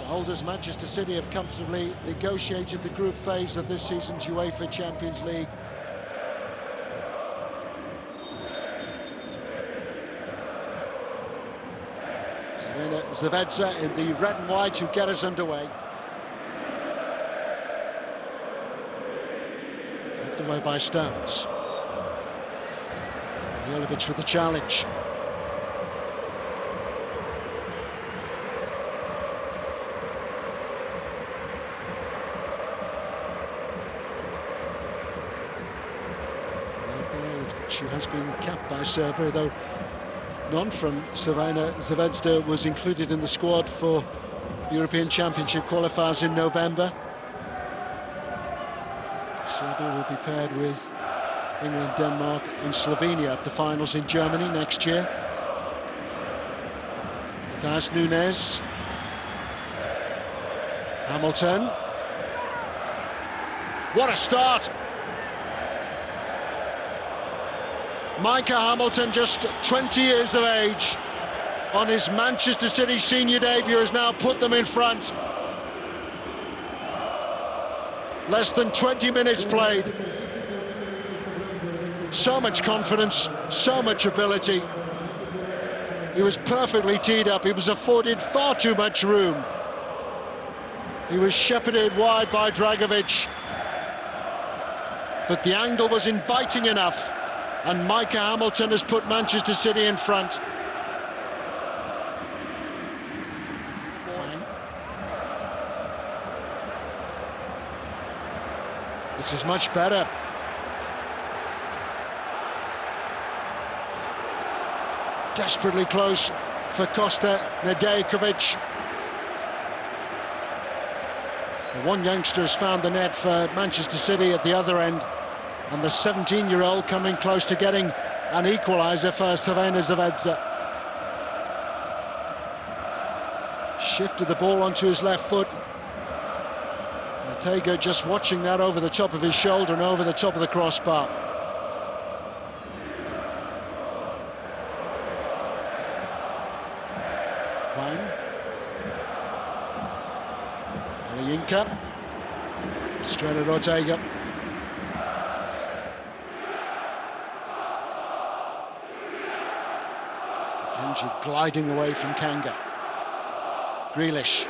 Holders Manchester City have comfortably negotiated the group phase of this season's UEFA Champions League. Crvena Zvezda in the red and white who get us underway. Left away by Stones. Jovic with the challenge. She has been capped by Serbia, though none from Crvena Zvezda was included in the squad for European Championship qualifiers in November. Serbia will be paired with England, Denmark and Slovenia at the finals in Germany next year. That's Nunes. Hamilton. What a start! Micah Hamilton, just 20 years of age, on his Manchester City senior debut, has now put them in front. Less than 20 minutes played. So much confidence, so much ability. He was perfectly teed up. He was afforded far too much room. He was shepherded wide by Dragovic, but the angle was inviting enough, and Micah Hamilton has put Manchester City in front. This is much better. Desperately close for Kosta Nedeljkovic. One youngster has found the net for Manchester City at the other end, and the 17-year-old coming close to getting an equaliser for Crvena Zvezda. Shifted the ball onto his left foot. Ortega just watching that over the top of his shoulder and over the top of the crossbar. Wang. Yinka. Straight at Ortega. Kenji gliding away from Kanga. Grealish.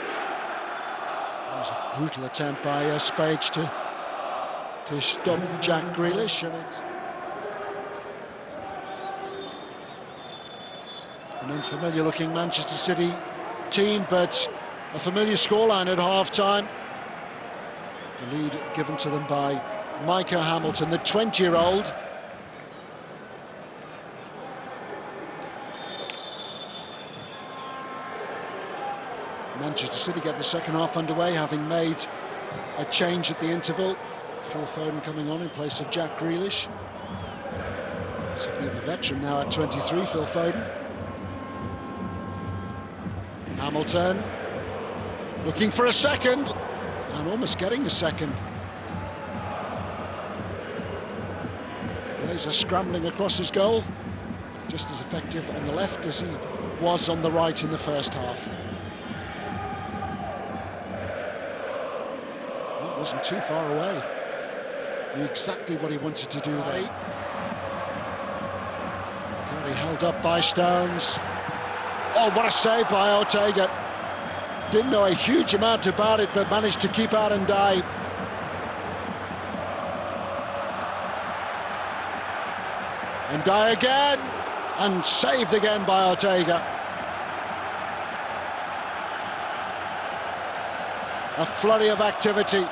That was a brutal attempt by Spage to stop Jack Grealish, and it's an unfamiliar-looking Manchester City team, but a familiar scoreline at half-time. The lead given to them by Micah Hamilton, the 20-year-old. Manchester City get the second half underway, having made a change at the interval. Phil Foden coming on in place of Jack Grealish. Something of a veteran now at 23, Phil Foden. Hamilton looking for a second, and almost getting a second. Laser scrambling across his goal, just as effective on the left as he was on the right in the first half. It wasn't too far away. Knew exactly what he wanted to do there. Got held up by Stones. Oh, what a save by Ortega. Didn't know a huge amount about it, but managed to keep out and die. And die again, and saved again by Ortega. A flurry of activity.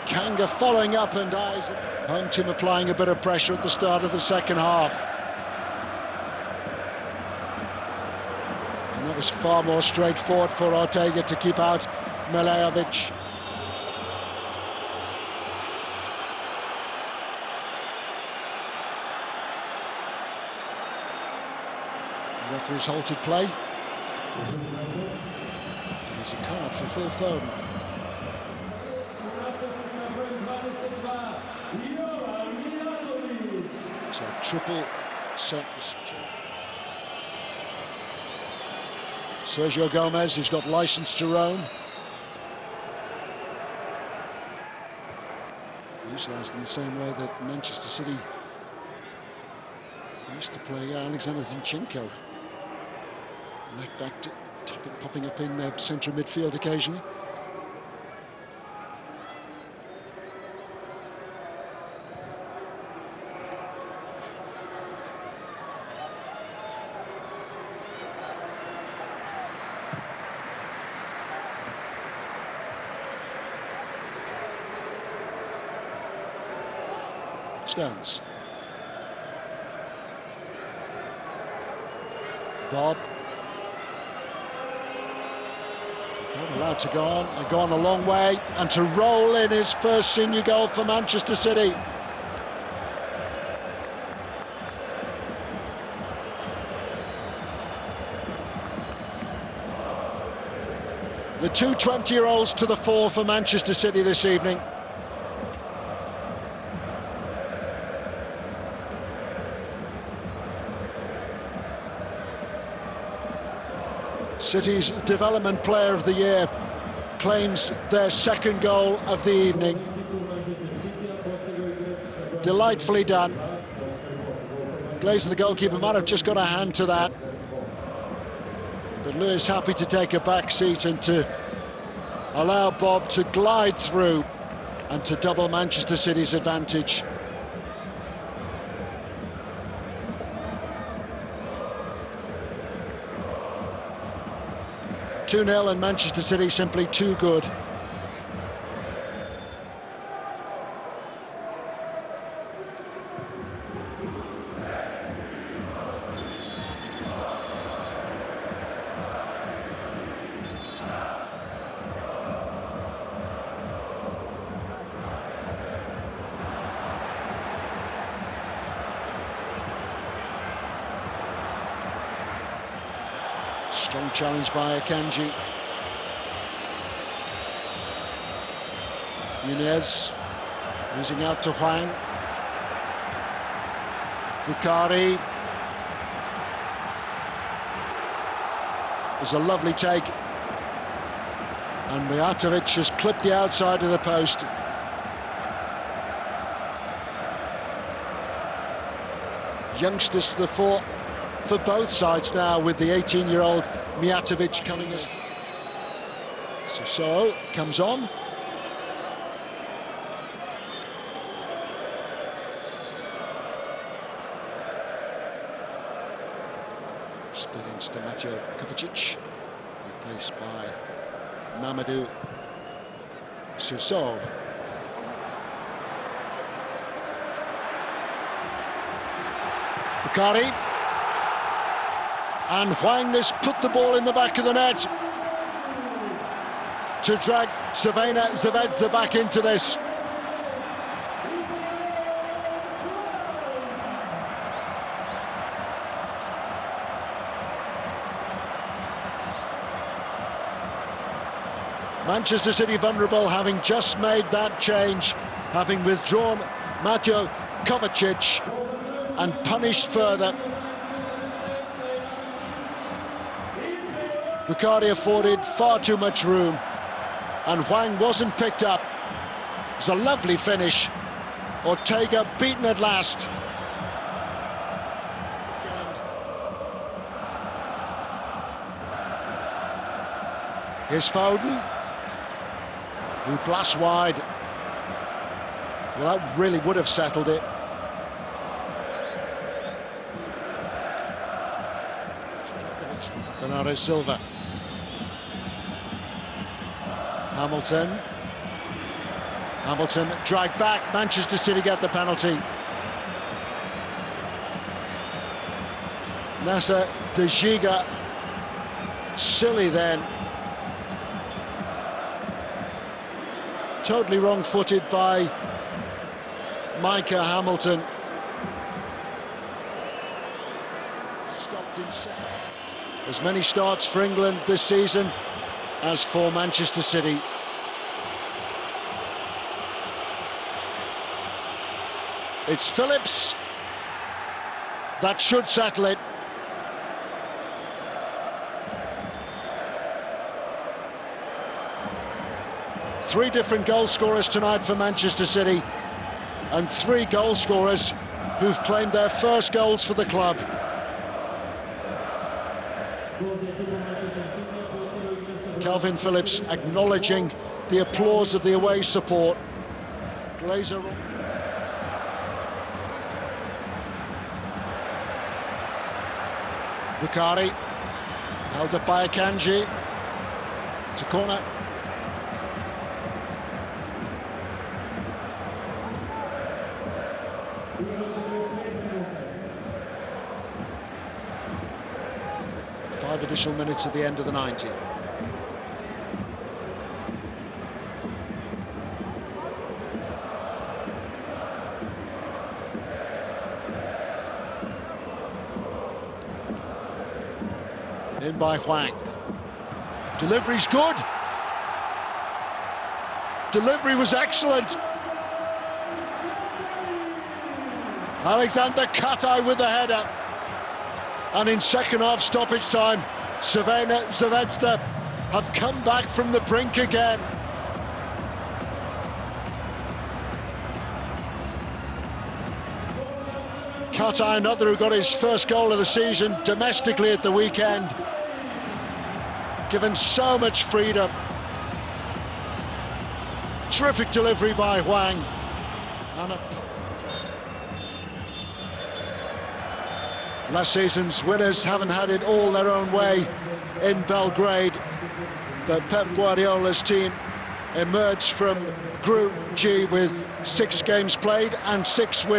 Kanga following up and dies. Home team applying a bit of pressure at the start of the second half. And that was far more straightforward for Ortega to keep out Milivojevic. The referee's halted play. There's a card for Phil Foden. So triple set. Sergio Gomez, who's got license to roam. Utilised in the same way that Manchester City used to play Alexander Zinchenko. Left back, popping up in central midfield occasionally. Stones. Bob allowed to go on, and gone a long way, and to roll in his first senior goal for Manchester City. The two 20-year-olds to the fore for Manchester City this evening. City's Development Player of the Year claims their second goal of the evening. Delightfully done. Glazer, the goalkeeper, might have just got a hand to that. But Lewis happy to take a back seat and to allow Bob to glide through and to double Manchester City's advantage. (2-0) and Manchester City simply too good. Strong challenge by Akanji. Nunez losing out to Hwang. Bukhari. It's a lovely take. And Mijatovic has clipped the outside of the post. Youngsters to the fore for both sides now, with the 18-year-old Mijatovic coming as... So comes on. Split into Mateo Kovacic, replaced by Mamadou Sissoko. Bukhari. And Hwang has put the ball in the back of the net to drag Crvena Zvezda back into this. Manchester City vulnerable, having just made that change, having withdrawn Mateo Kovacic and punished further. Bukhari afforded far too much room, and Hwang wasn't picked up. It's a lovely finish. Ortega beaten at last. Here's Foden, who blasts wide. Well, that really would have settled it. Bernardo Silva. Hamilton dragged back. Manchester City get the penalty. Nasser De Giga, silly then. Totally wrong-footed by Micah Hamilton. Stopped in second. As many starts for England this season as for Manchester City. It's Phillips. That should settle it. Three different goal scorers tonight for Manchester City, and three goal scorers who've claimed their first goals for the club. Calvin Phillips acknowledging the applause of the away support. Glazer. Bukhari, held up by Akanji. It's a corner. Five additional minutes at the end of the 90. In by Hwang. Delivery's good. Delivery was excellent. Alexander Katai with the header. And in second half stoppage time, Crvena Zvezda have come back from the brink again. Katai, another who got his first goal of the season domestically at the weekend. Given so much freedom. Terrific delivery by Hwang. And last season's winners haven't had it all their own way in Belgrade, but Pep Guardiola's team emerged from Group G with 6 games played and 6 wins.